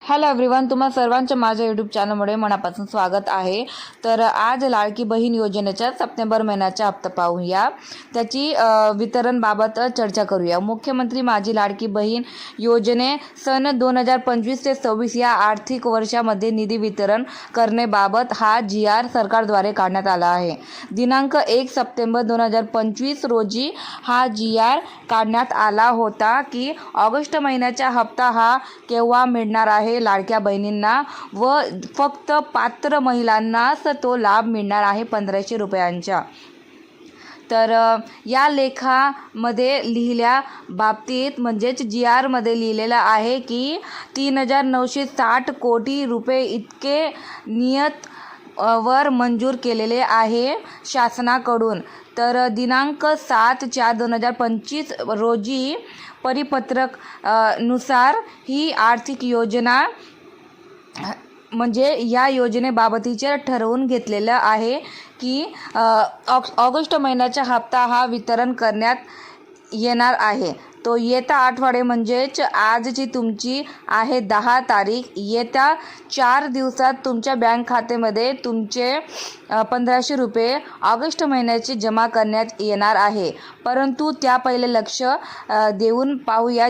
Hello everyone, तुम्हा सर्वांचं माझ्या यूट्यूब चॅनलमध्ये मनापासून स्वागत आहे। तर आज लाडकी बहीण योजनेच्या सप्टेंबर महिन्याचा हप्ता पाहूया, त्याची वितरणबाबत चर्चा करूया। मुख्यमंत्री माझी लाडकी बहीण योजने सन 2025 ते 26 या आर्थिक वर्षामध्ये निधी वितरण करण्याबाबत हा GR सरकारद्वारे काढण्यात आला आहे। दिनांक 1 सप्टेंबर 2025 रोजी हा GR काढण्यात आला होता की ऑगस्ट महिन्याचा हप्ता हा केव्हा मिळणार आहे लाडक्या बहिणींना व फक्त पात्र महिलांनाच तो लाभ मिळणार आहे 1500 रुपयांचा। तर या लेखामध्ये लिहिल्या बाबतीत म्हणजेच GR मध्ये लिहिलेलं आहे की 3960 कोटी रुपये इतके नियत वर मंजूर केलेले आहे शासनाकडून। तर दिनांक 7/4/2025 रोजी परिपत्रक नुसार ही आर्थिक योजना म्हणजे या योजनेबाबतीचे ठरवून घेतलेलं आहे की ऑगस्ट महिन्याचा हप्ता हा वितरण करण्यात येणार आहे। तो येत्या आठवडे म्हणजेच आजची तुमची आहे 10 तारीख, येत्या 4 दिवसात तुमच्या बँक खात्यामध्ये तुमचे 1500 रुपये ऑगस्ट महिन्याचे जमा करण्यात येणार आहे। परंतु त्या पहिले लक्ष देऊन पाहूया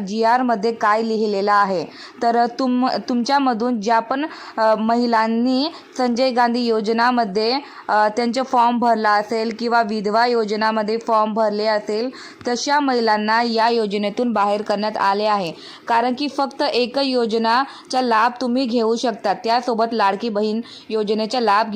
GR मध्ये काय लिहिलेलं आहे। तर तुमच्यामधून ज्या पण महिलांनी संजय गांधी योजनामध्ये त्यांचे फॉर्म भरला असेल किंवा विधवा योजनामध्ये फॉर्म भरले असेल, तशा महिलांना या योजनेतून बाहेर करण्यात आले आहे। कारण की फक्त एक योजनाचा लाभ तुम्ही घेऊ शकता, त्यासोबत लाडकी बहीण योजनेचा लाभ